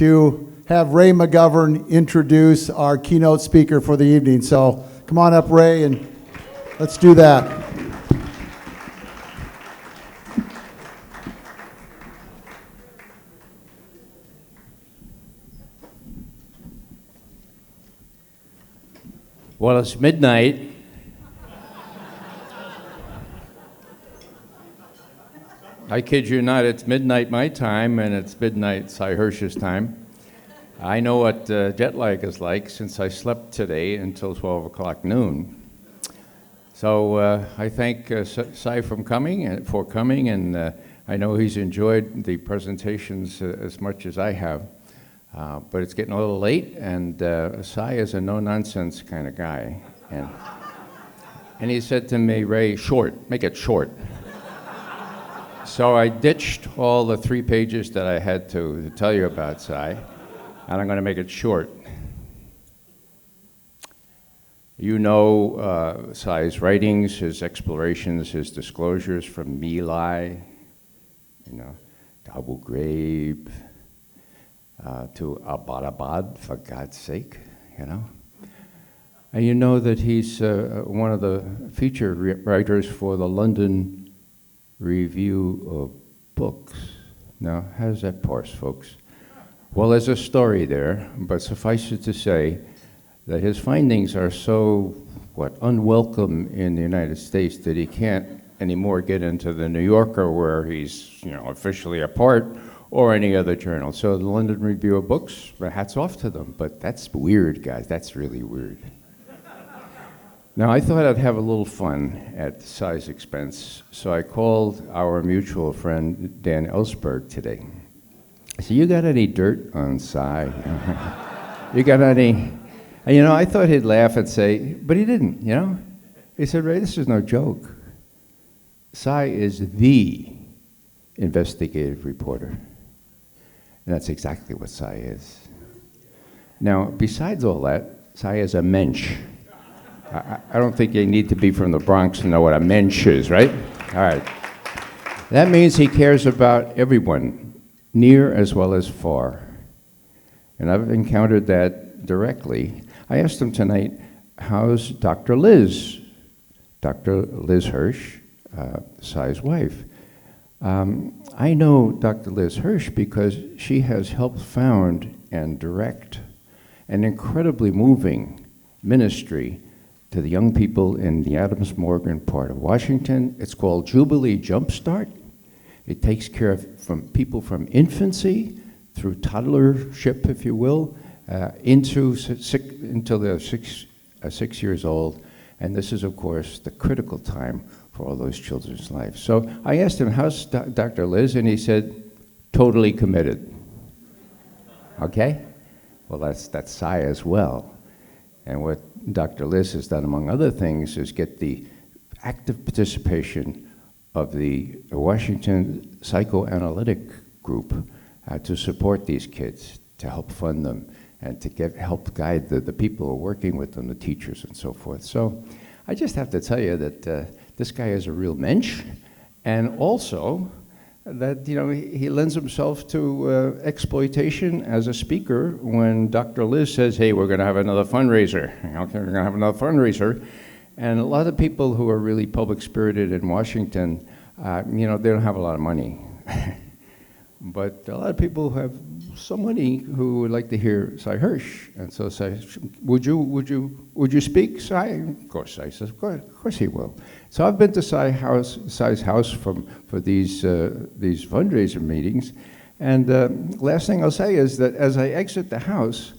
to have Ray McGovern introduce our keynote speaker for the evening. So come on up, Ray, and let's do that. Well, it's midnight. I kid you not, it's midnight my time, and it's midnight Seymour Hersh's time. I know what jet lag is like since I slept today until 12 o'clock noon. So I thank Cy for coming, and I know he's enjoyed the presentations as much as I have. But it's getting a little late, and Cy is a no-nonsense kind of guy. And he said to me, Ray, make it short. So I ditched all the 3 pages that I had to tell you about Cy, and I'm going to make it short. You know Cy's writings, his explorations, his disclosures from My Lai, Abu Ghraib, to Abbottabad, for God's sake, And you know that he's one of the feature writers for the London Review of Books. Now, how's that parse, folks? Well, there's a story there, but suffice it to say that his findings are so, unwelcome in the United States that he can't anymore get into the New Yorker where he's, officially a part, or any other journal. So the London Review of Books, hats off to them, but that's weird, guys. That's really weird. Now, I thought I'd have a little fun at Cy's expense, so I called our mutual friend, Dan Ellsberg, today. I said, you got any dirt on Cy? You got any? And, I thought he'd laugh and say, but he didn't, He said, Ray, this is no joke. Cy is the investigative reporter. And that's exactly what Cy is. Now, besides all that, Cy is a mensch. I don't think you need to be from the Bronx to know what a mensch is, right? All right. That means he cares about everyone, near as well as far. And I've encountered that directly. I asked him tonight, how's Dr. Liz? Dr. Liz Hersh, Cy's wife. I know Dr. Liz Hersh because she has helped found and direct an incredibly moving ministry to the young people in the Adams Morgan part of Washington. It's called Jubilee Jumpstart. It takes care of people from infancy through toddlership, if you will, until they're 6 years old. And this is, of course, the critical time for all those children's lives. So I asked him, how's Dr. Liz? And he said, totally committed. Okay? Well, that's Cy as well. And what Dr. Liz has done, among other things, is get the active participation of the Washington Psychoanalytic Group to support these kids, to help fund them, and to help guide the people who are working with them, the teachers and so forth. So I just have to tell you that this guy is a real mensch, and also that he lends himself to exploitation as a speaker when Dr. Liz says, hey, we're going to have another fundraiser. Okay, we're going to have another fundraiser. And a lot of people who are really public-spirited in Washington, they don't have a lot of money. But a lot of people have some money who would like to hear Cy Hersh. And so Cy, would you speak, Cy? Of course, Cy says, of course he will. So I've been to Cy's house for these fundraiser meetings. And last thing I'll say is that as I exit the house,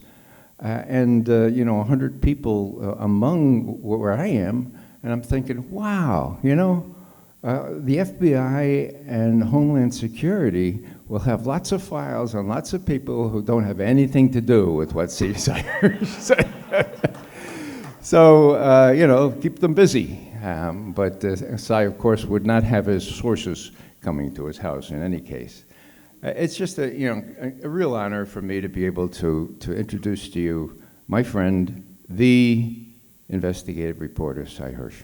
and 100 people among where I am, and I'm thinking, wow, the FBI and Homeland Security will have lots of files on lots of people who don't have anything to do with what Cy Hersh said. So, keep them busy. But Cy, of course, would not have his sources coming to his house in any case. It's just a real honor for me to be able to introduce to you my friend, the investigative reporter, Cy Hersh.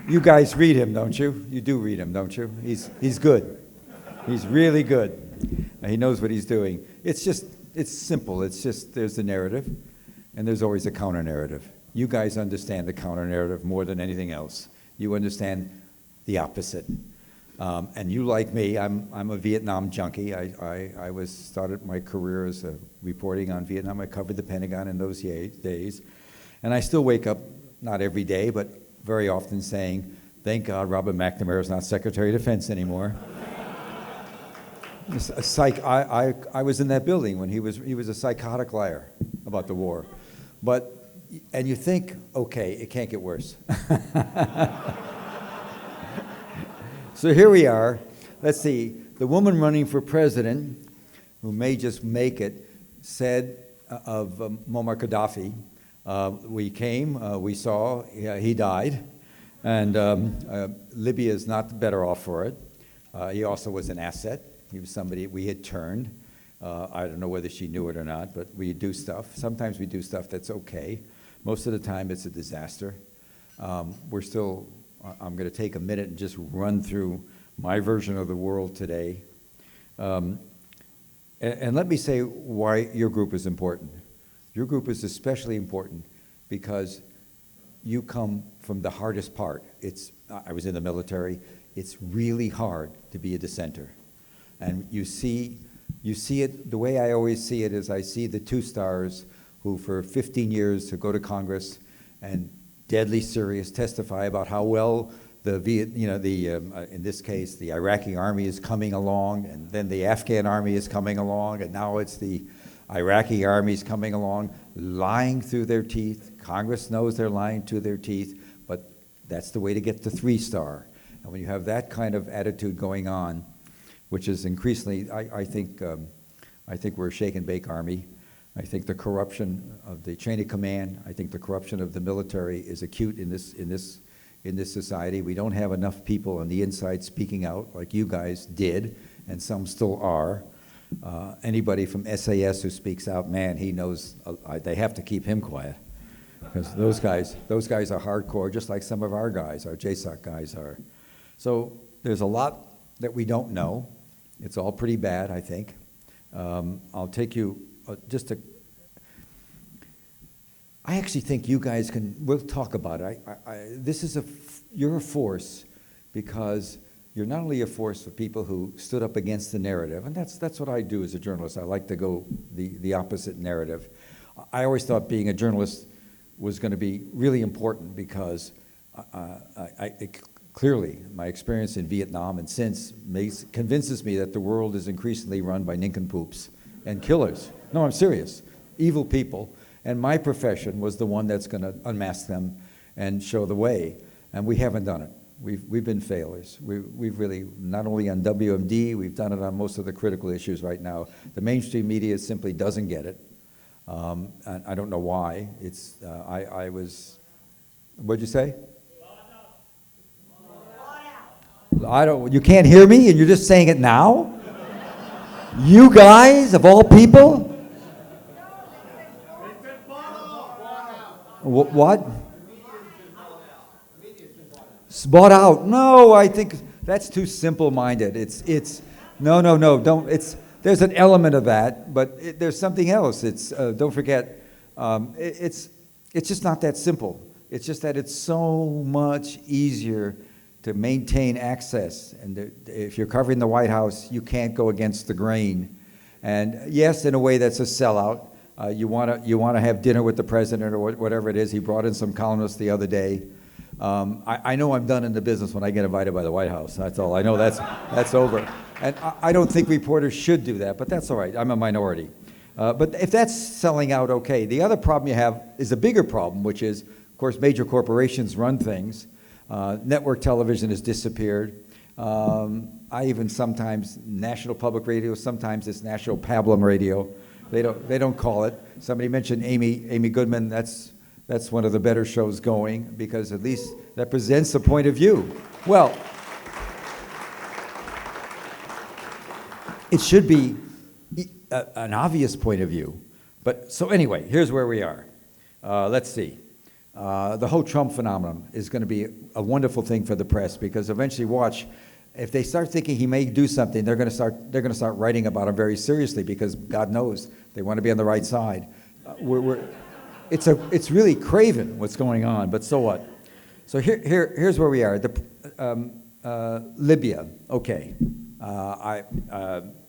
You guys read him, don't you? You do read him, don't you? He's good. He's really good. He knows what he's doing. It's simple. It's just there's the narrative, and there's always a counter-narrative. You guys understand the counter-narrative more than anything else. You understand the opposite. And you, like me, I'm a Vietnam junkie. I started my career as reporting on Vietnam. I covered the Pentagon in those days. And I still wake up, not every day, but very often saying, thank God Robert McNamara is not Secretary of Defense anymore. I was in that building when he was a psychotic liar about the war. And you think, okay, it can't get worse. So here we are. Let's see. The woman running for president, who may just make it, said of Muammar Gaddafi, we came, we saw, he died, and Libya is not better off for it. He also was an asset. He was somebody we had turned. I don't know whether she knew it or not, but we do stuff. Sometimes we do stuff that's okay. Most of the time it's a disaster. I'm going to take a minute and just run through my version of the world today. And let me say why your group is important. Your group is especially important because you come from the hardest part. I was in the military. It's really hard to be a dissenter. And you see it, the way I always see it is I see the two stars who for 15 years to go to Congress and deadly serious testify about how well in this case, the Iraqi army is coming along, and then the Afghan army is coming along, and now it's the Iraqi army is coming along, lying through their teeth. Congress knows they're lying through their teeth, but that's the way to get to 3-star. And when you have that kind of attitude going on, which is increasingly, I think we're a shake and bake army. I think the corruption of the chain of command, I think the corruption of the military is acute in this society. We don't have enough people on the inside speaking out like you guys did, and some still are. Anybody from SAS who speaks out, man, he knows they have to keep him quiet, because those guys are hardcore, just like some of our guys, our JSOC guys are. So there's a lot that we don't know. It's all pretty bad, I think. I'll take you I actually think you guys we'll talk about it. You're a force because you're not only a force for people who stood up against the narrative, and that's what I do as a journalist. I like to go the opposite narrative. I always thought being a journalist was going to be really important because clearly my experience in Vietnam and since convinces me that the world is increasingly run by nincompoops and killers. No, I'm serious. Evil people. And my profession was the one that's going to unmask them and show the way. And we haven't done it. We've been failures. We've really, not only on WMD, we've done it on most of the critical issues right now. The mainstream media simply doesn't get it. And I don't know why. What'd you say? You can't hear me and you're just saying it now? You guys, of all people? What? Bought out. No, I think that's too simple-minded. No, don't. There's an element of that, but there's something else. Don't forget, it's just not that simple. It's just that it's so much easier to maintain access. And if you're covering the White House, you can't go against the grain. And yes, in a way, that's a sellout. You want to have dinner with the president or whatever it is. He brought in some columnists the other day. I know I'm done in the business when I get invited by the White House. That's all. I know that's over. And I don't think reporters should do that, but that's all right. I'm a minority. But if that's selling out, okay. The other problem you have is a bigger problem, which is, of course, major corporations run things. Network television has disappeared. I even sometimes, National Public Radio, sometimes it's National Pablum Radio. They don't call it. Somebody mentioned Amy Goodman. That's one of the better shows going because at least that presents a point of view. Well, it should be an obvious point of view. But so anyway, here's where we are. Let's see. The whole Trump phenomenon is going to be a wonderful thing for the press, because eventually, watch, if they start thinking he may do something, they're going to start writing about him very seriously, because God knows they want to be on the right side. It's really craven what's going on, but so what? So here's where we are. Libya, okay.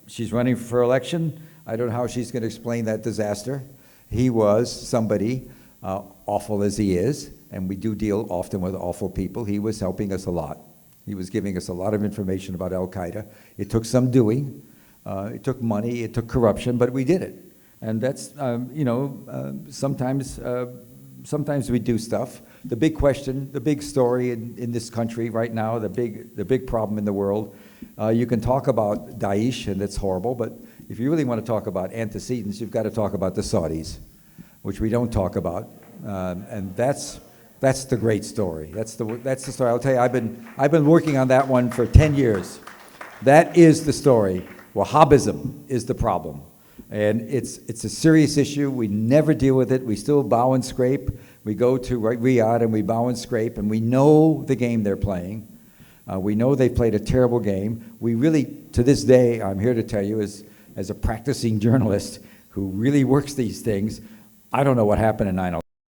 She's running for election. I don't know how she's going to explain that disaster. He was somebody, awful as he is, and we do deal often with awful people. He was helping us a lot. He was giving us a lot of information about Al-Qaeda. It took some doing. It took money. It took corruption, but we did it. And that's, sometimes we do stuff. The big question, the big story in this country right now, the big problem in the world, you can talk about Daesh, and that's horrible, but if you really want to talk about antecedents, you've got to talk about the Saudis, which we don't talk about, and that's the great story. That's the story. I'll tell you, I've been working on that one for 10 years. That is the story. Wahhabism is the problem, and it's a serious issue. We never deal with it. We still bow and scrape. We go to Riyadh and we bow and scrape, and we know the game they're playing. We know they played a terrible game. We really, to this day, I'm here to tell you, as a practicing journalist who really works these things, I don't know what happened in 9/11.